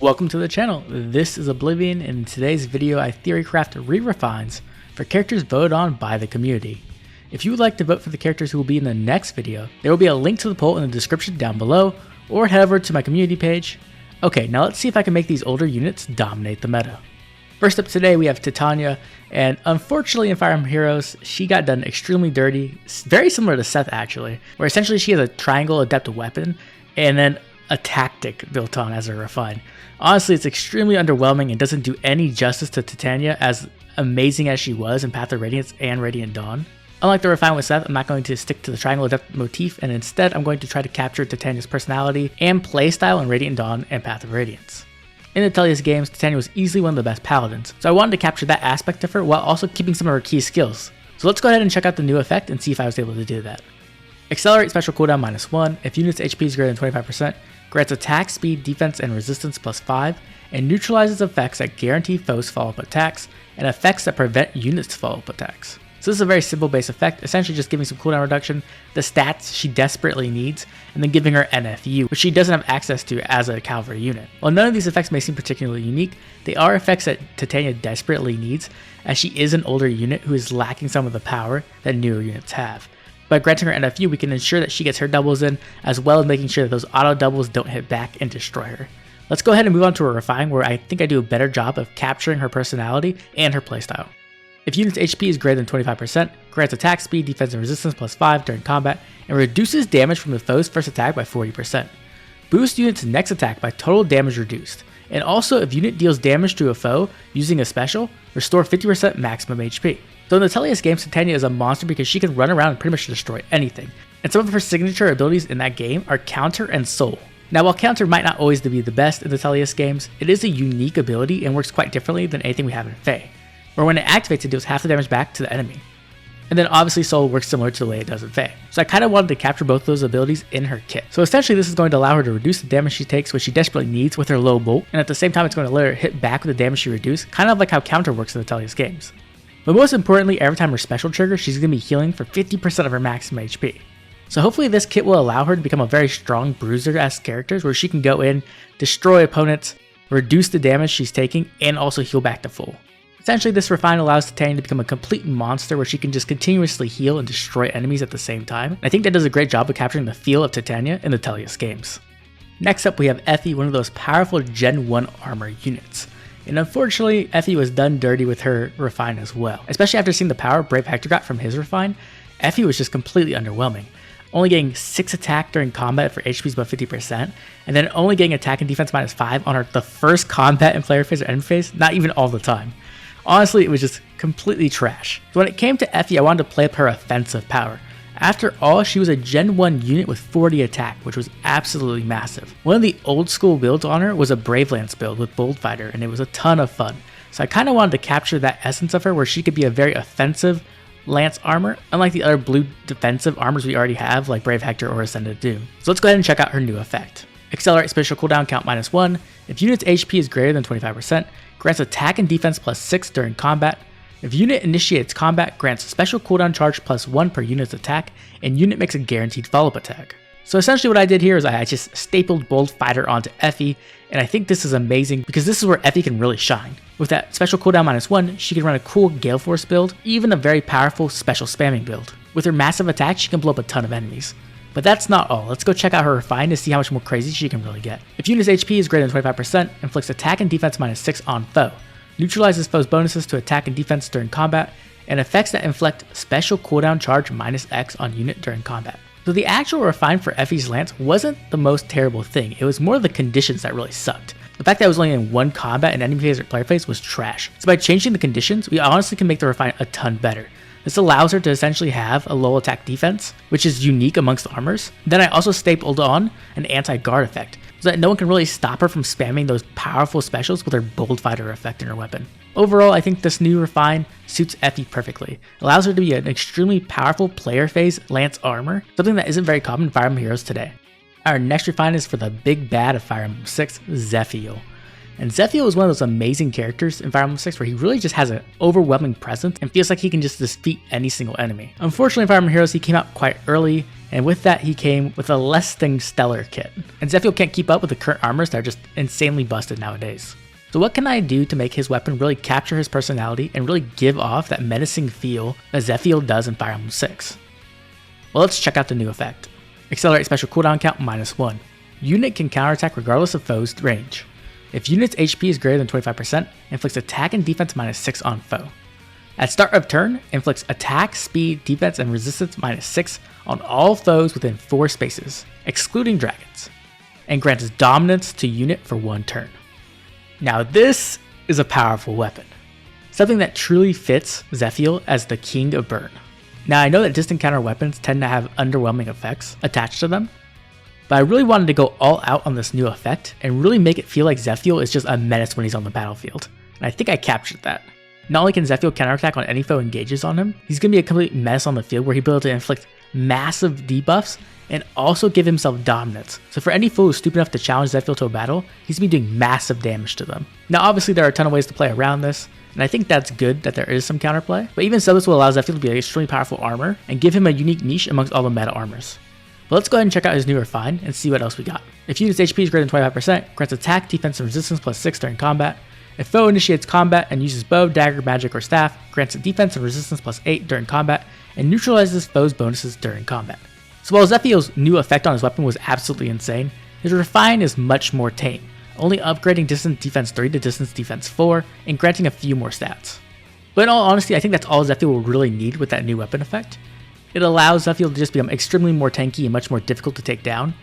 Welcome to the channel. This is Oblivion, and in today's video I Theorycraft re-refines for characters voted on by the community. If you would like to vote for the characters who will be in the next video, there will be a link to the poll in the description down below, or head over to my community page. Okay, now let's see if I can make these older units dominate the meta. First up today we have Titania, and unfortunately in Fire Emblem Heroes, she got done extremely dirty, very similar to Seth actually, where essentially she has a triangle adept weapon, and then a tactic built on as a refine. Honestly, it's extremely underwhelming and doesn't do any justice to Titania, as amazing as she was in Path of Radiance and Radiant Dawn. Unlike the refine with Seth, I'm not going to stick to the triangle adept motif, and instead I'm going to try to capture Titania's personality and playstyle in Radiant Dawn and Path of Radiance. In the Titania's games, Titania was easily one of the best paladins, so I wanted to capture that aspect of her while also keeping some of her key skills. So let's go ahead and check out the new effect and see if I was able to do that. Accelerate special cooldown -1, if unit's HP is greater than 25%, grants attack, speed, defense, and resistance +5, and neutralizes effects that guarantee foes follow-up attacks, and effects that prevent units to follow-up attacks. So this is a very simple base effect, essentially just giving some cooldown reduction, the stats she desperately needs, and then giving her NFU, which she doesn't have access to as a cavalry unit. While none of these effects may seem particularly unique, they are effects that Titania desperately needs, as she is an older unit who is lacking some of the power that newer units have. By granting her NFU, we can ensure that she gets her doubles in, as well as making sure that those auto doubles don't hit back and destroy her. Let's go ahead and move on to a refine where I think I do a better job of capturing her personality and her playstyle. If unit's HP is greater than 25%, grants attack, speed, defense, and resistance +5 during combat, and reduces damage from the foe's first attack by 40%. Boosts unit's next attack by total damage reduced. And also, if unit deals damage to a foe using a special, restore 50% maximum HP. So in the Titania's games, Titania is a monster because she can run around and pretty much destroy anything. And some of her signature abilities in that game are Counter and Soul. Now while Counter might not always be the best in the Titania's games, it is a unique ability and works quite differently than anything we have in FEH, where when it activates it deals half the damage back to the enemy. And then obviously Soul works similar to the way it does in FEH. So I kind of wanted to capture both those abilities in her kit. So essentially this is going to allow her to reduce the damage she takes, which she desperately needs with her low bulk, and at the same time it's going to let her hit back with the damage she reduced, kind of like how Counter works in the Titania's games. But most importantly, every time her special triggers, she's going to be healing for 50% of her maximum HP. So hopefully this kit will allow her to become a very strong bruiser-esque character where she can go in, destroy opponents, reduce the damage she's taking, and also heal back to full. Essentially this refine allows Titania to become a complete monster where she can just continuously heal and destroy enemies at the same time. And I think that does a great job of capturing the feel of Titania in the Titania's games. Next up we have Effie, one of those powerful Gen 1 armor units. And unfortunately, Effie was done dirty with her refine as well. Especially after seeing the power Brave Hector got from his refine, Effie was just completely underwhelming. Only getting 6 attack during combat for HPs above 50%, and then only getting attack and defense -5 on the first combat in player phase or enemy phase, not even all the time. Honestly, it was just completely trash. So when it came to Effie, I wanted to play up her offensive power. After all, she was a Gen 1 unit with 40 attack, which was absolutely massive. One of the old school builds on her was a Brave Lyn build with Bold Fighter, and it was a ton of fun. So I kind of wanted to capture that essence of her where she could be a very offensive lance armor, unlike the other blue defensive armors we already have like Brave Hector or Ascended Doom. So let's go ahead and check out her new effect. Accelerate special cooldown count -1, if unit's HP is greater than 25%, grants attack and defense +6 during combat. If unit initiates combat, grants special cooldown charge +1 per unit's attack, and unit makes a guaranteed follow-up attack. So essentially what I did here is I just stapled Bold Fighter onto Effie, and I think this is amazing because this is where Effie can really shine. With that special cooldown -1, she can run a cool Gale Force build, even a very powerful special spamming build. With her massive attack, she can blow up a ton of enemies. But that's not all. Let's go check out her refine to see how much more crazy she can really get. If unit's HP is greater than 25%, inflicts attack and defense -6 on foe. Neutralizes foes' bonuses to attack and defense during combat, and effects that inflict special cooldown charge -X on unit during combat. So the actual refine for Effie's lance wasn't the most terrible thing, it was more the conditions that really sucked. The fact that it was only in one combat in enemy phase or player phase was trash. So by changing the conditions, we honestly can make the refine a ton better. This allows her to essentially have a low attack defense, which is unique amongst the armors. Then I also stapled on an anti-guard effect, so that no one can really stop her from spamming those powerful specials with her Bold Fighter effect in her weapon. Overall, I think this new refine suits Effie perfectly. Allows her to be an extremely powerful player phase lance armor, something that isn't very common in Fire Emblem Heroes today. Our next refine is for the big bad of Fire Emblem 6, Zephiel. And Zephiel is one of those amazing characters in Fire Emblem 6 where he really just has an overwhelming presence and feels like he can just defeat any single enemy. Unfortunately, in Fire Emblem Heroes, he came out quite early, and with that, he came with a less than stellar kit. And Zephiel can't keep up with the current armors that are just insanely busted nowadays. So what can I do to make his weapon really capture his personality and really give off that menacing feel that Zephiel does in Fire Emblem 6? Well, let's check out the new effect. Accelerate special cooldown count -1. Unit can counterattack regardless of foe's range. If unit's HP is greater than 25%, inflicts attack and defense -6 on foe. At start of turn, inflicts attack, speed, defense, and resistance -6 on all foes within 4 spaces, excluding dragons, and grants dominance to unit for 1 turn. Now this is a powerful weapon, something that truly fits Zephiel as the king of burn. Now I know that distant counter weapons tend to have underwhelming effects attached to them, but I really wanted to go all out on this new effect and really make it feel like Zephiel is just a menace when he's on the battlefield, and I think I captured that. Not only can Zephiel counterattack on any foe engages on him, he's going to be a complete menace on the field where he'll be able to inflict massive debuffs and also give himself dominance. So for any foe who's stupid enough to challenge Zephiel to a battle, he's going to be doing massive damage to them. Now obviously there are a ton of ways to play around this, and I think that's good that there is some counterplay, but even so this will allow Zephiel to be an extremely powerful armor and give him a unique niche amongst all the meta armors. But let's go ahead and check out his new refine and see what else we got. If unit's HP is greater than 25%, grants attack, defense, and resistance +6 during combat. If foe initiates combat and uses bow, dagger, magic, or staff, grants a defense and resistance +8 during combat, and neutralizes foe's bonuses during combat. So while Zephiel's new effect on his weapon was absolutely insane, his refine is much more tame, only upgrading distance defense 3 to distance defense 4, and granting a few more stats. But in all honesty, I think that's all Zephiel will really need with that new weapon effect. It allows Zephiel to just become extremely more tanky and much more difficult to take down,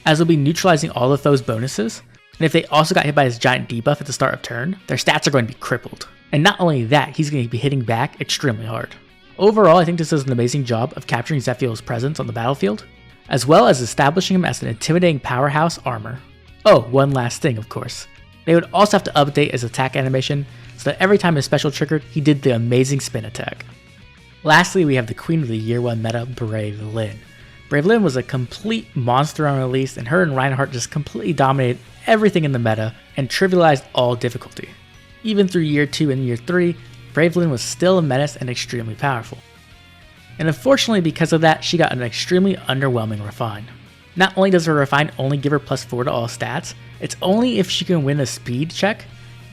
as he'll be neutralizing all of foe's bonuses, and if they also got hit by his giant debuff at the start of turn, their stats are going to be crippled. And not only that, he's going to be hitting back extremely hard. Overall, I think this does an amazing job of capturing Zephiel's presence on the battlefield, as well as establishing him as an intimidating powerhouse armor. Oh, one last thing of course. They would also have to update his attack animation so that every time his special triggered, he did the amazing spin attack. Lastly, we have the queen of the year 1 meta, Brave Lyn. Brave Lyn was a complete monster on release, and her and Reinhardt just completely dominated everything in the meta and trivialized all difficulty. Even through year 2 and year 3, Brave Lyn was still a menace and extremely powerful. And unfortunately because of that, she got an extremely underwhelming refine. Not only does her refine only give her +4 to all stats, it's only if she can win a speed check,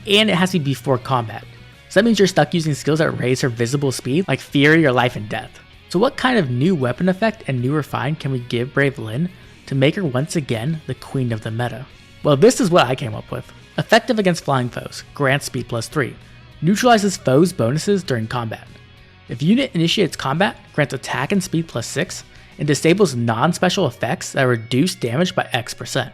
and it has to be before combat. So that means you're stuck using skills that raise her visible speed, like Fury or Life and Death. So what kind of new weapon effect and new refine can we give Brave Lyn to make her once again the queen of the meta? Well, this is what I came up with. Effective against flying foes, grants speed +3, neutralizes foes' bonuses during combat. If unit initiates combat, grants attack and speed +6, and disables non-special effects that reduce damage by X%.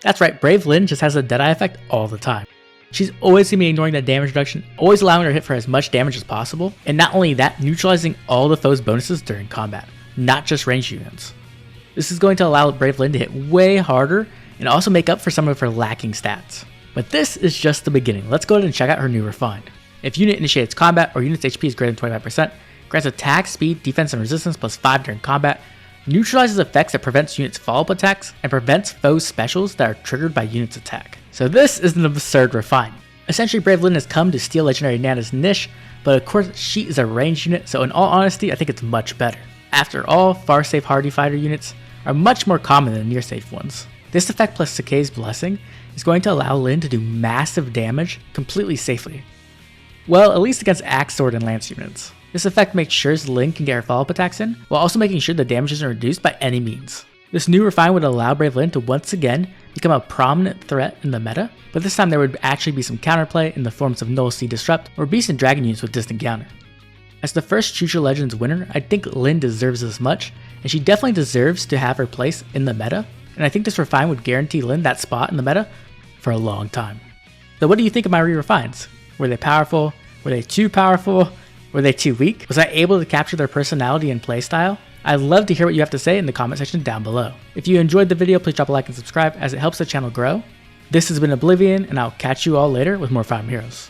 That's right, Brave Lyn just has a Deadeye effect all the time. She's always going to be ignoring that damage reduction, always allowing her to hit for as much damage as possible, and not only that, neutralizing all the foe's bonuses during combat, not just ranged units. This is going to allow Brave Lyn to hit way harder and also make up for some of her lacking stats. But this is just the beginning. Let's go ahead and check out her new refine. If unit initiates combat or unit's HP is greater than 25%, grants attack, speed, defense, and resistance +5 during combat, neutralizes effects that prevents units' follow-up attacks, and prevents foes' specials that are triggered by units' attack. So this is an absurd refine. Essentially, Brave Lyn has come to steal Legendary Nana's niche, but of course she is a ranged unit, so in all honesty, I think it's much better. After all, far-safe hardy fighter units are much more common than near-safe ones. This effect plus Sakei's Blessing is going to allow Lyn to do massive damage completely safely. Well, at least against Axe, Sword, and Lance units. This effect makes sure Lyn can get her follow-up attacks in, while also making sure the damage isn't reduced by any means. This new refine would allow Brave Lyn to once again become a prominent threat in the meta, but this time there would actually be some counterplay in the forms of Null Sea Disrupt or Beast and Dragon units with distant counter. As the first Future Legends winner, I think Lyn deserves as much, and she definitely deserves to have her place in the meta, and I think this refine would guarantee Lyn that spot in the meta for a long time. So what do you think of my re-refines? Were they powerful? Were they too powerful? Were they too weak? Was I able to capture their personality and playstyle? I'd love to hear what you have to say in the comment section down below. If you enjoyed the video, please drop a like and subscribe as it helps the channel grow. This has been Oblivion, and I'll catch you all later with more Fire Emblem Heroes.